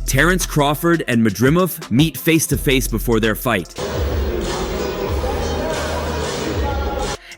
Terence Crawford and Madrimov meet face-to-face before their fight.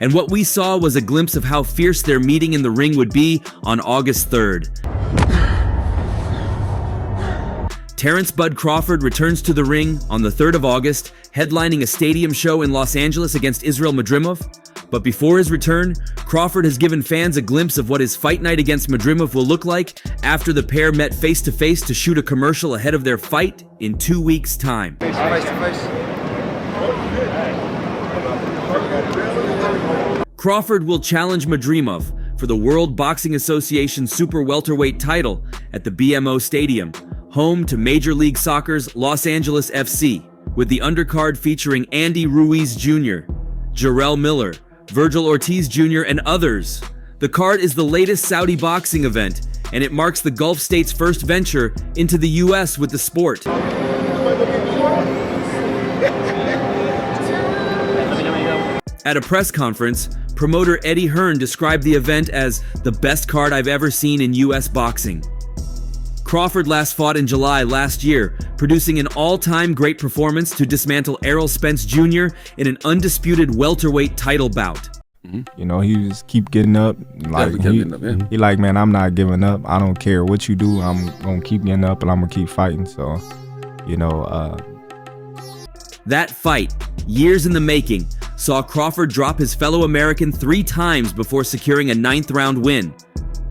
And what we saw was a glimpse of how fierce their meeting in the ring would be on August 3rd. Terence "Bud" Crawford returns to the ring on the 3rd of August, headlining a stadium show in Los Angeles against Israil Madrimov. But before his return, Crawford has given fans a glimpse of what his fight night against Madrimov will look like after the pair met face-to-face to shoot a commercial ahead of their fight in 2 weeks' time. Crawford will challenge Madrimov for the World Boxing Association Super Welterweight title at the BMO Stadium, home to Major League Soccer's Los Angeles FC, with the undercard featuring Andy Ruiz Jr., Jarrell Miller, Virgil Ortiz Jr., and others. The card is the latest Saudi boxing event, and it marks the Gulf states' first venture into the U.S. with the sport. At a press conference, promoter Eddie Hearn described the event as the best card I've ever seen in U.S. boxing. Crawford last fought in July last year, producing an all-time great performance to dismantle Errol Spence Jr. in an undisputed welterweight title bout. You know, he just keep getting up. Like he like, man, I'm not giving up. I don't care what you do. I'm gonna keep getting up and I'm gonna keep fighting. So, you know, that fight, years in the making, saw Crawford drop his fellow American 3 times before securing a 9th-round win.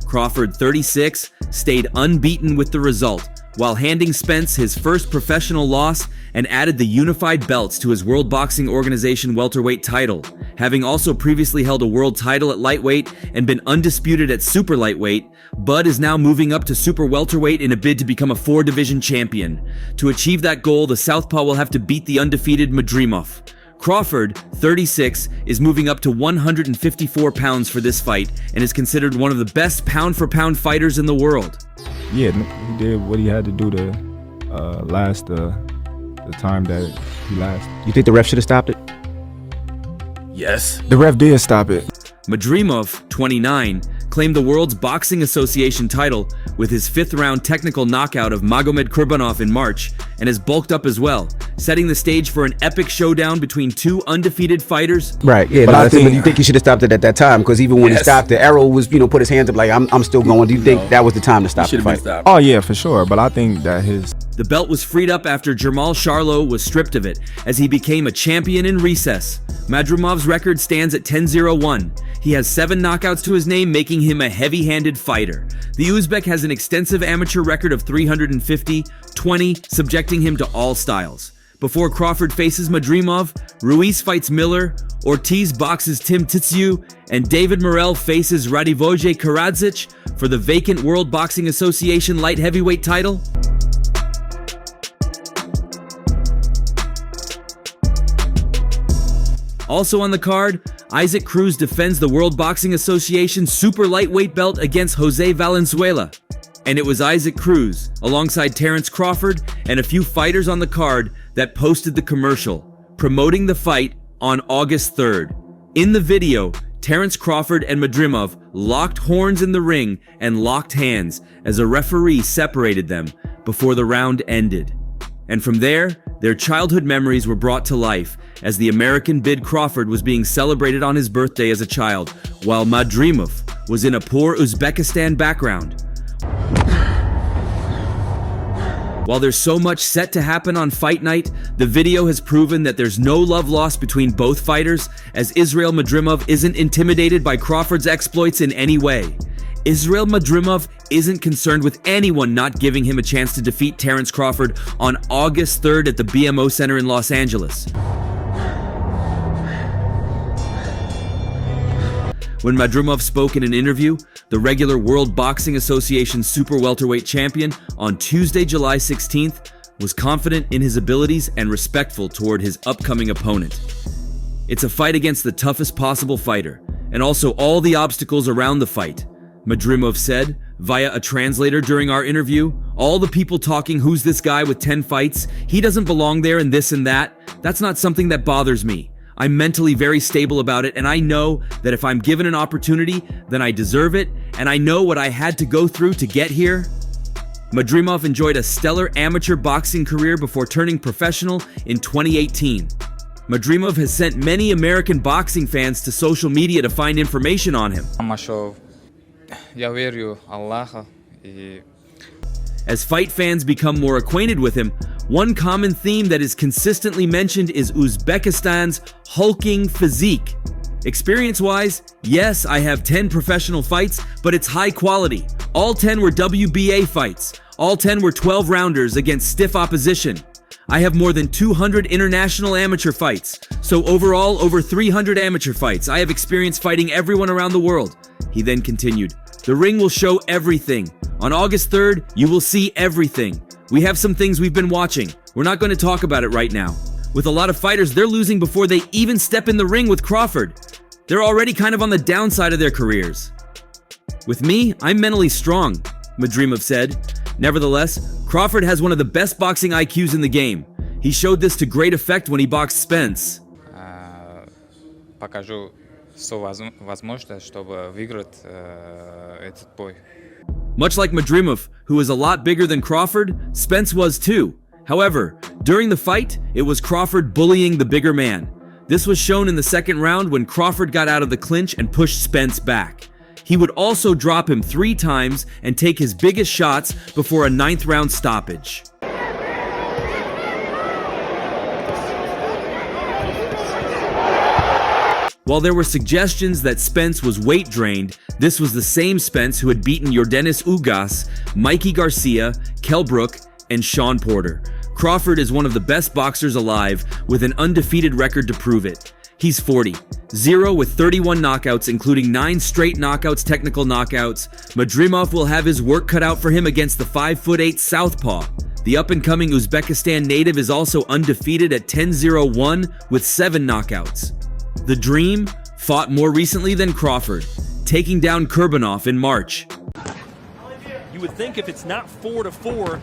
Crawford, 36, stayed unbeaten with the result, while handing Spence his first professional loss and added the unified belts to his World Boxing Organization welterweight title, having also previously held a world title at lightweight and been undisputed at super lightweight. Bud is now moving up to super welterweight in a bid to become a 4-division champion. To achieve that goal, the southpaw will have to beat the undefeated Madrimov. Crawford, 36, is moving up to 154 pounds for this fight and is considered one of the best pound-for-pound fighters in the world. Yeah, he did what he had to do to last the time that he lasted. You think the ref should have stopped it? Yes. The ref did stop it. Madrimov, 29, claimed the World's Boxing Association title with his 5th-round technical knockout of Magomed Kurbanov in March, and has bulked up as well, setting the stage for an epic showdown between 2 undefeated fighters. Right, yeah, but you think he should have stopped it at that time? Because even when he stopped it, Errol was, put his hands up like, I'm still going. Do you think that was the time to stop the fight? Oh yeah, for sure, but I think that The belt was freed up after Jermall Charlo was stripped of it, as he became a champion in recess. Madrimov's record stands at 10-0-1. He has 7 knockouts to his name, making him a heavy-handed fighter. The Uzbek has an extensive amateur record of 350-20, subjecting him to all styles. Before Crawford faces Madrimov, Ruiz fights Miller, Ortiz boxes Tim Tszyu, and David Morrell faces Radivoje Karadzic for the vacant World Boxing Association light heavyweight title. Also on the card, Isaac Cruz defends the World Boxing Association super lightweight belt against Jose Valenzuela. And it was Isaac Cruz, alongside Terence Crawford and a few fighters on the card, that posted the commercial, promoting the fight on August 3rd. In the video, Terence Crawford and Madrimov locked horns in the ring and locked hands as a referee separated them before the round ended. And from there, their childhood memories were brought to life as the American Bud Crawford was being celebrated on his birthday as a child, while Madrimov was in a poor Uzbekistan background. While there's so much set to happen on fight night, the video has proven that there's no love lost between both fighters, as Israil Madrimov isn't intimidated by Crawford's exploits in any way. Israil Madrimov isn't concerned with anyone not giving him a chance to defeat Terence Crawford on August 3rd at the BMO Center in Los Angeles. When Madrimov spoke in an interview, the regular World Boxing Association super welterweight champion on Tuesday, July 16th, was confident in his abilities and respectful toward his upcoming opponent. It's a fight against the toughest possible fighter, and also all the obstacles around the fight, Madrimov said via a translator during our interview. All the people talking, who's this guy with 10 fights? He doesn't belong there and this and that. That's not something that bothers me. I'm mentally very stable about it, and I know that if I'm given an opportunity, then I deserve it, and I know what I had to go through to get here. Madrimov enjoyed a stellar amateur boxing career before turning professional in 2018. Madrimov has sent many American boxing fans to social media to find information on him. As fight fans become more acquainted with him, one common theme that is consistently mentioned is Uzbekistan's hulking physique. Experience-wise, yes, I have 10 professional fights, but it's high quality. All 10 were WBA fights. All 10 were 12-rounders against stiff opposition. I have more than 200 international amateur fights. So overall, over 300 amateur fights. I have experience fighting everyone around the world. He then continued, the ring will show everything. On August 3rd, you will see everything. We have some things we've been watching. We're not going to talk about it right now. With a lot of fighters, they're losing before they even step in the ring with Crawford. They're already kind of on the downside of their careers. With me, I'm mentally strong, Madrimov said. Nevertheless, Crawford has one of the best boxing IQs in the game. He showed this to great effect when he boxed Spence. Покажу все возможное, чтобы выиграть этот бой. Much like Madrimov, who is a lot bigger than Crawford, Spence was too. However, during the fight, it was Crawford bullying the bigger man. This was shown in the second round when Crawford got out of the clinch and pushed Spence back. He would also drop him 3 times and take his biggest shots before a 9th round stoppage. While there were suggestions that Spence was weight drained, this was the same Spence who had beaten Yordenis Ugas, Mikey Garcia, Kell Brook, and Sean Porter. Crawford is one of the best boxers alive, with an undefeated record to prove it. He's 40, 0 with 31 knockouts, including 9 straight knockouts, technical knockouts. Madrimov will have his work cut out for him against the 5'8" southpaw. The up-and-coming Uzbekistan native is also undefeated at 10-0-1 with 7 knockouts. The Dream fought more recently than Crawford, taking down Kurbanov in March. You would think if it's not 4-4,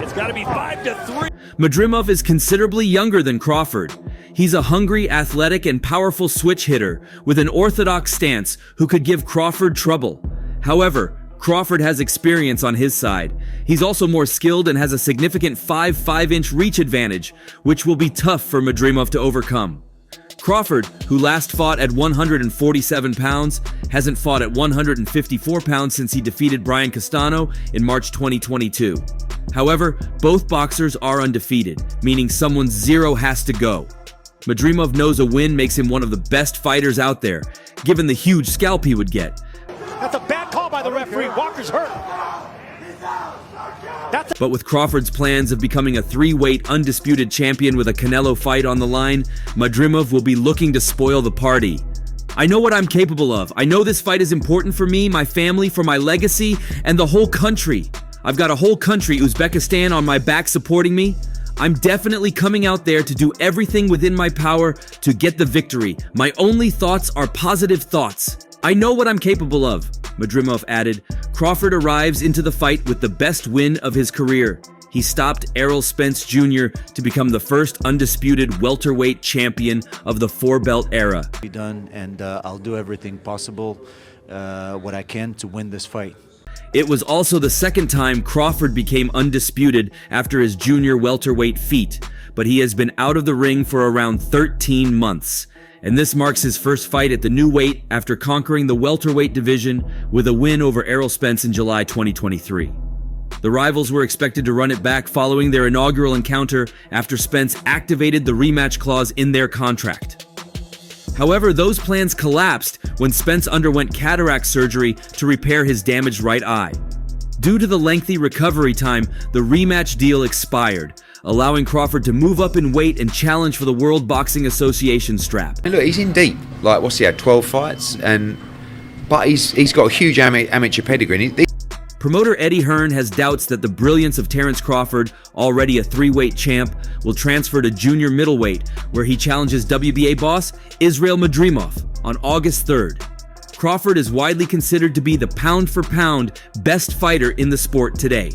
it's got to be 5-3. Madrimov is considerably younger than Crawford. He's a hungry, athletic, and powerful switch hitter with an orthodox stance who could give Crawford trouble. However, Crawford has experience on his side. He's also more skilled and has a significant 5'5" reach advantage, which will be tough for Madrimov to overcome. Crawford, who last fought at 147 pounds, hasn't fought at 154 pounds since he defeated Brian Castano in March 2022. However, both boxers are undefeated, meaning someone's 0 has to go. Madrimov knows a win makes him one of the best fighters out there, given the huge scalp he would get. That's a bad call by the referee. Walker's hurt. But with Crawford's plans of becoming a 3-weight undisputed champion with a Canelo fight on the line, Madrimov will be looking to spoil the party. I know what I'm capable of. I know this fight is important for me, my family, for my legacy, and the whole country. I've got a whole country, Uzbekistan, on my back supporting me. I'm definitely coming out there to do everything within my power to get the victory. My only thoughts are positive thoughts. I know what I'm capable of, Madrimov added. Crawford arrives into the fight with the best win of his career. He stopped Errol Spence Jr. to become the first undisputed welterweight champion of the 4-belt era. Be done, and I'll do everything possible, what I can to win this fight. It was also the second time Crawford became undisputed after his junior welterweight feat, but he has been out of the ring for around 13 months. And this marks his first fight at the new weight after conquering the welterweight division with a win over Errol Spence in July 2023. The rivals were expected to run it back following their inaugural encounter after Spence activated the rematch clause in their contract. However, those plans collapsed when Spence underwent cataract surgery to repair his damaged right eye. Due to the lengthy recovery time, the rematch deal expired, allowing Crawford to move up in weight and challenge for the World Boxing Association strap. And look, he's in deep. Like, what's he had, 12 fights? But he's got a huge amateur pedigree. Promoter Eddie Hearn has doubts that the brilliance of Terence Crawford, already a 3-weight champ, will transfer to junior middleweight, where he challenges WBA boss Israil Madrimov on August 3rd. Crawford is widely considered to be the pound-for-pound best fighter in the sport today.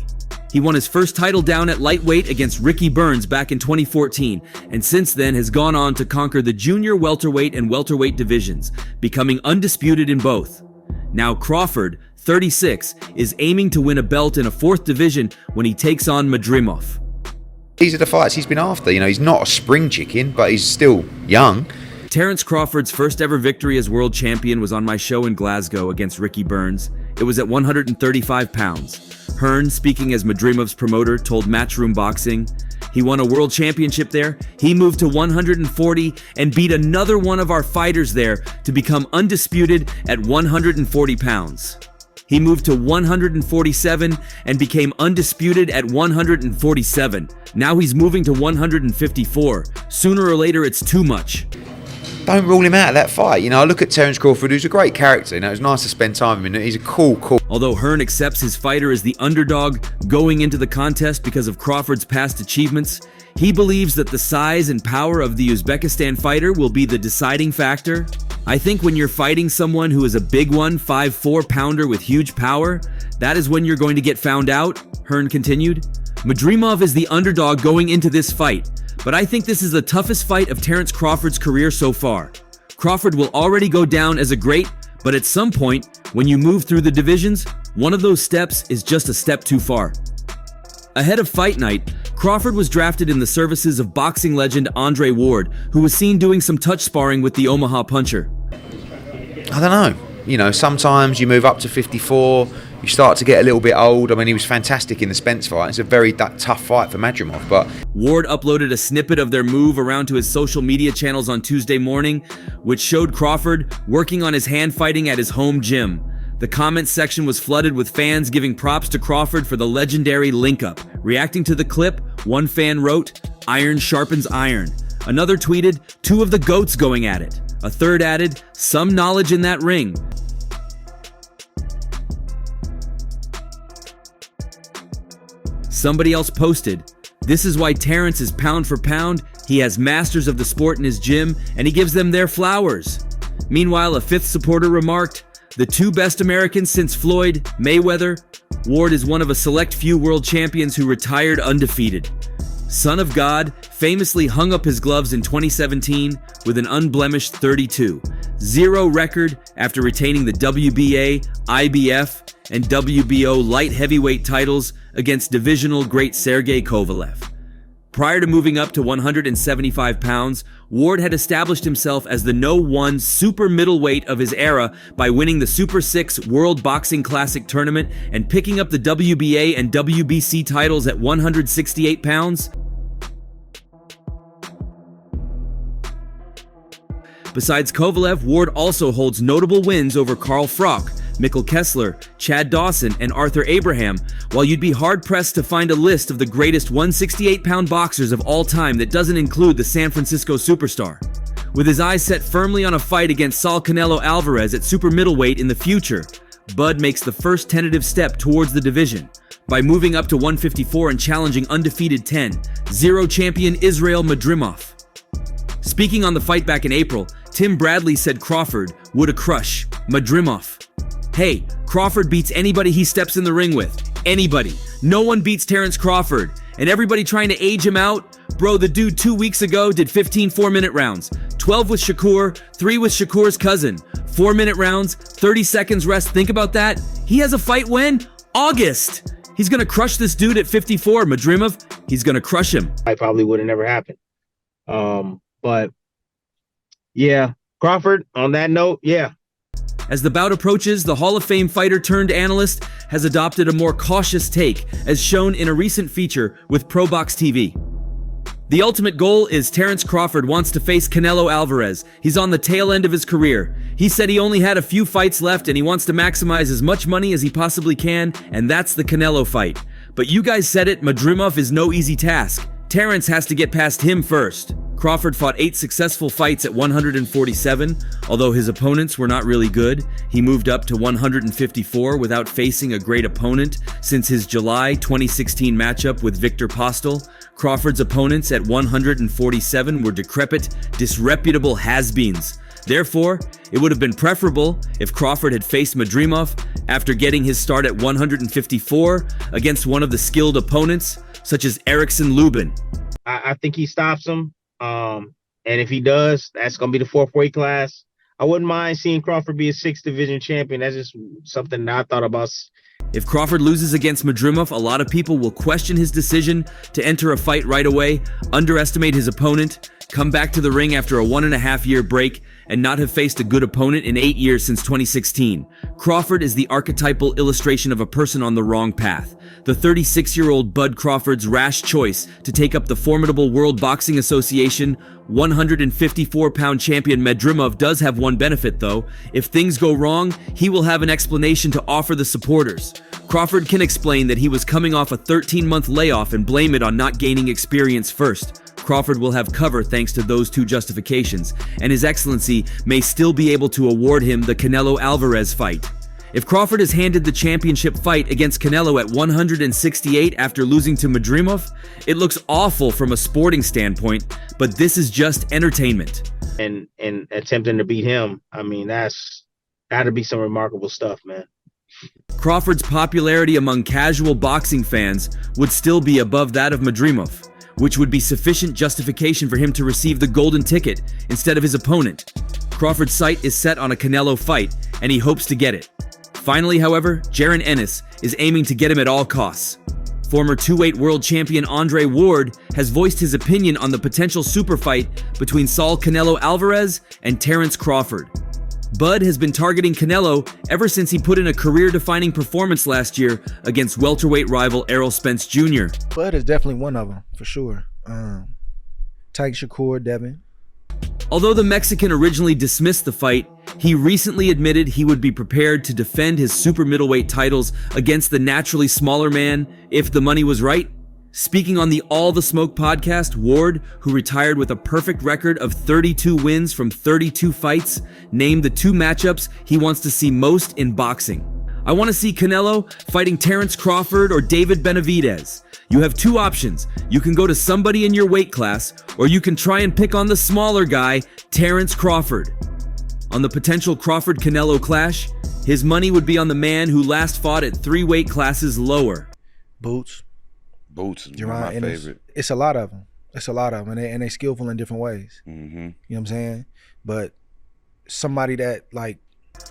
He won his first title down at lightweight against Ricky Burns back in 2014, and since then has gone on to conquer the junior welterweight and welterweight divisions, becoming undisputed in both. Now Crawford, 36, is aiming to win a belt in a 4th division when he takes on Madrimov. These are the fights he's been after. You know, he's not a spring chicken, but he's still young. Terence Crawford's first ever victory as world champion was on my show in Glasgow against Ricky Burns. It was at 135 pounds. Hearn, speaking as Madrimov's promoter, told Matchroom Boxing, he won a world championship there. He moved to 140 and beat another one of our fighters there to become undisputed at 140 pounds. He moved to 147 and became undisputed at 147. Now he's moving to 154. Sooner or later, it's too much. Don't rule him out of that fight. You know, I look at Terence Crawford, who's a great character. You know, it's nice to spend time with him. He's a cool. Although Hearn accepts his fighter as the underdog going into the contest because of Crawford's past achievements, he believes that the size and power of the Uzbekistan fighter will be the deciding factor. I think when you're fighting someone who is a big one, 5'4" pounder with huge power, that is when you're going to get found out, Hearn continued. Madrimov is the underdog going into this fight, but I think this is the toughest fight of Terence Crawford's career so far. Crawford will already go down as a great, but at some point, when you move through the divisions, one of those steps is just a step too far. Ahead of fight night, Crawford was drafted in the services of boxing legend Andre Ward, who was seen doing some touch sparring with the Omaha puncher. I don't know. You know, sometimes you move up to 54, you start to get a little bit old. I mean, he was fantastic in the Spence fight. It's a very tough fight for Madrimov, but Ward uploaded a snippet of their move around to his social media channels on Tuesday morning, which showed Crawford working on his hand fighting at his home gym. The comments section was flooded with fans giving props to Crawford for the legendary link-up. Reacting to the clip, one fan wrote, "Iron sharpens iron." Another tweeted, "Two of the GOATs going at it." A third added, "Some knowledge in that ring." Somebody else posted, "This is why Terence is pound for pound. He has masters of the sport in his gym, and he gives them their flowers." Meanwhile, a fifth supporter remarked, "The two best Americans since Floyd, Mayweather. Ward is one of a select few world champions who retired undefeated. Son of God famously hung up his gloves in 2017 with an unblemished 32-0 record after retaining the WBA, IBF, and WBO light heavyweight titles against divisional great Sergey Kovalev. Prior to moving up to 175 pounds, Ward had established himself as the #1 super middleweight of his era by winning the Super 6 World Boxing Classic Tournament and picking up the WBA and WBC titles at 168 pounds. Besides Kovalev, Ward also holds notable wins over Carl Froch, Mikkel Kessler, Chad Dawson, and Arthur Abraham, while you'd be hard-pressed to find a list of the greatest 168-pound boxers of all time that doesn't include the San Francisco superstar. With his eyes set firmly on a fight against Saul Canelo Alvarez at super middleweight in the future, Bud makes the first tentative step towards the division by moving up to 154 and challenging undefeated 10-0 champion Israil Madrimov. Speaking on the fight back in April, Tim Bradley said Crawford would crush Madrimov. Hey, Crawford beats anybody he steps in the ring with. Anybody. No one beats Terence Crawford. And everybody trying to age him out? Bro, the dude 2 weeks ago did 15 4-minute rounds. 12 with Shakur, 3 with Shakur's cousin. 4-minute rounds, 30 seconds rest. Think about that. He has a fight when? August. He's gonna crush this dude at 54. Madrimov, he's gonna crush him. I probably would have never happened. But yeah, Crawford, on that note, yeah. As the bout approaches, the Hall of Fame fighter turned analyst has adopted a more cautious take, as shown in a recent feature with ProBox TV. The ultimate goal is Terence Crawford wants to face Canelo Alvarez. He's on the tail end of his career. He said he only had a few fights left and he wants to maximize as much money as he possibly can, and that's the Canelo fight. But you guys said it, Madrimov is no easy task. Terence has to get past him first. Crawford fought 8 successful fights at 147. Although his opponents were not really good, he moved up to 154 without facing a great opponent since his July 2016 matchup with Victor Postel. Crawford's opponents at 147 were decrepit, disreputable has-beens. Therefore, it would have been preferable if Crawford had faced Madrimov after getting his start at 154 against one of the skilled opponents, such as Erickson Lubin. I think he stops him. And if he does, that's going to be the 4th weight class. I wouldn't mind seeing Crawford be a 6th division champion. That's just something that I thought about. If Crawford loses against Madrimov, a lot of people will question his decision to enter a fight right away, underestimate his opponent, come back to the ring after a 1.5-year break, and not have faced a good opponent in 8 years since 2016. Crawford is the archetypal illustration of a person on the wrong path. The 36-year-old Bud Crawford's rash choice to take up the formidable World Boxing Association 154-pound champion Madrimov does have one benefit, though. If things go wrong, he will have an explanation to offer the supporters. Crawford can explain that he was coming off a 13-month layoff and blame it on not gaining experience first. Crawford will have cover thanks to those two justifications, and His Excellency may still be able to award him the Canelo-Alvarez fight. If Crawford is handed the championship fight against Canelo at 168 after losing to Madrimov, it looks awful from a sporting standpoint, but this is just entertainment. And attempting to beat him, I mean, that'd be some remarkable stuff, man. Crawford's popularity among casual boxing fans would still be above that of Madrimov, which would be sufficient justification for him to receive the golden ticket instead of his opponent. Crawford's sight is set on a Canelo fight, and he hopes to get it. Finally, however, Jaron Ennis is aiming to get him at all costs. Former 2-weight world champion Andre Ward has voiced his opinion on the potential super fight between Saul Canelo Alvarez and Terence Crawford. Bud has been targeting Canelo ever since he put in a career-defining performance last year against welterweight rival Errol Spence Jr. Bud is definitely one of them, for sure. Tyke Shakur, Devin. Although the Mexican originally dismissed the fight, he recently admitted he would be prepared to defend his super middleweight titles against the naturally smaller man if the money was right. Speaking on the All the Smoke podcast, Ward, who retired with a perfect record of 32 wins from 32 fights, named the 2 matchups he wants to see most in boxing. I want to see Canelo fighting Terence Crawford or David Benavidez. You have 2 options. You can go to somebody in your weight class, or you can try and pick on the smaller guy, Terence Crawford. On the potential Crawford-Canelo clash, his money would be on the man who last fought at 3 weight classes lower. Boots. Boots is one of my favorite. It's a lot of them. And they skillful in different ways. Mm-hmm. You know what I'm saying? But somebody that, like...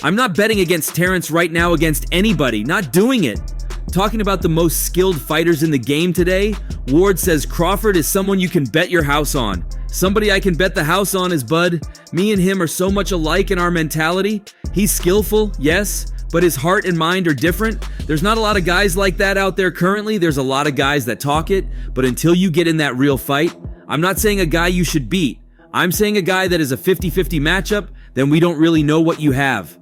I'm not betting against Terence right now against anybody. Not doing it. Talking about the most skilled fighters in the game today, Ward says Crawford is someone you can bet your house on. Somebody I can bet the house on is Bud. Me and him are so much alike in our mentality. He's skillful, yes, but his heart and mind are different. There's not a lot of guys like that out there currently. There's a lot of guys that talk it, but until you get in that real fight, I'm not saying a guy you should beat. I'm saying a guy that is a 50-50 matchup, then we don't really know what you have.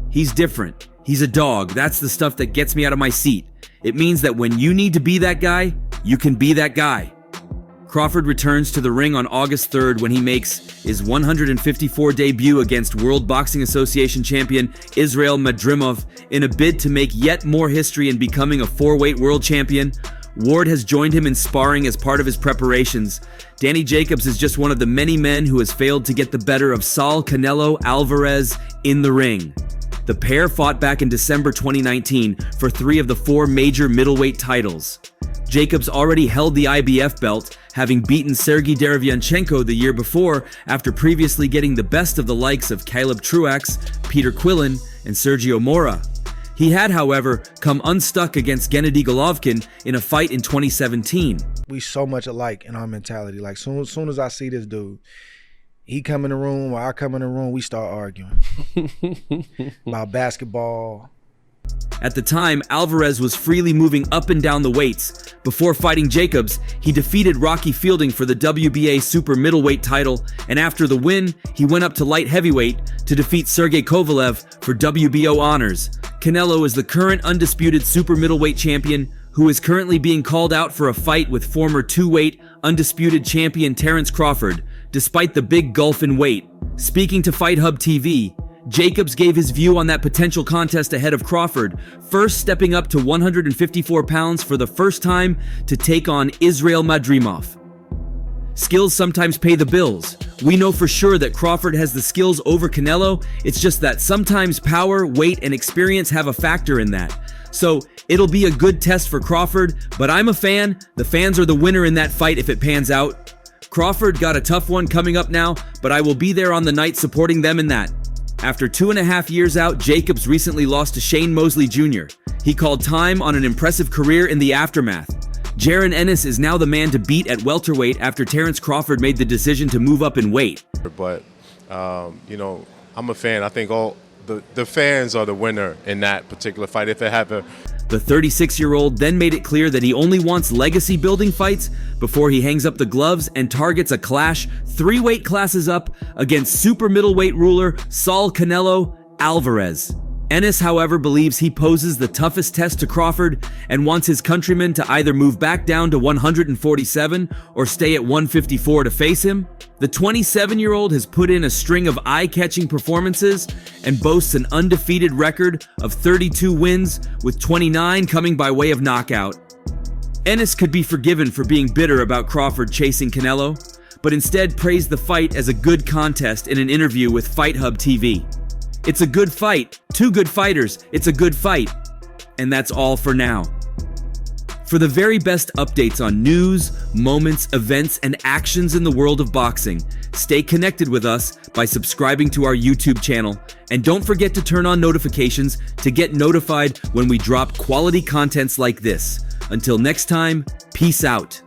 He's different. He's a dog. That's the stuff that gets me out of my seat. It means that when you need to be that guy, you can be that guy. Crawford returns to the ring on August 3rd when he makes his 154 debut against World Boxing Association champion Israil Madrimov in a bid to make yet more history in becoming a 4-weight world champion. Ward has joined him in sparring as part of his preparations. Danny Jacobs is just one of the many men who has failed to get the better of Saul Canelo Alvarez in the ring. The pair fought back in December 2019 for 3 of the 4 major middleweight titles. Jacobs already held the IBF belt, having beaten Sergey Derevyanchenko the year before after previously getting the best of the likes of Caleb Truax, Peter Quillen, and Sergio Mora. He had, however, come unstuck against Gennady Golovkin in a fight in 2017. We so much alike in our mentality. Like, soon as I see this dude, he come in the room or I come in the room, we start arguing about basketball. At the time, Alvarez was freely moving up and down the weights. Before fighting Jacobs, he defeated Rocky Fielding for the WBA super middleweight title, and after the win, he went up to light heavyweight to defeat Sergey Kovalev for WBO honors. Canelo is the current undisputed super middleweight champion, who is currently being called out for a fight with former 2-weight undisputed champion Terence Crawford, despite the big gulf in weight. Speaking to Fight Hub TV, Jacobs gave his view on that potential contest ahead of Crawford, first stepping up to 154 pounds for the first time to take on Israil Madrimov. Skills sometimes pay the bills. We know for sure that Crawford has the skills over Canelo. It's just that sometimes power, weight, and experience have a factor in that. So it'll be a good test for Crawford, but I'm a fan. The fans are the winner in that fight if it pans out. Crawford got a tough one coming up now, but I will be there on the night supporting them in that. After 2.5 years out, Jacobs recently lost to Shane Mosley Jr. He called time on an impressive career in the aftermath. Jaron Ennis is now the man to beat at welterweight after Terence Crawford made the decision to move up in weight. But, you know, I'm a fan. I think all the fans are the winner in that particular fight. If they have a... The 36-year-old then made it clear that he only wants legacy-building fights before he hangs up the gloves and targets a clash 3 weight classes up against super middleweight ruler Saul Canelo Alvarez. Ennis, however, believes he poses the toughest test to Crawford and wants his countryman to either move back down to 147 or stay at 154 to face him. The 27-year-old has put in a string of eye-catching performances and boasts an undefeated record of 32 wins, with 29 coming by way of knockout. Ennis could be forgiven for being bitter about Crawford chasing Canelo, but instead praised the fight as a good contest in an interview with Fight Hub TV. It's a good fight. 2 good fighters. It's a good fight. And that's all for now. For the very best updates on news, moments, events, and actions in the world of boxing, stay connected with us by subscribing to our YouTube channel. And don't forget to turn on notifications to get notified when we drop quality contents like this. Until next time, peace out.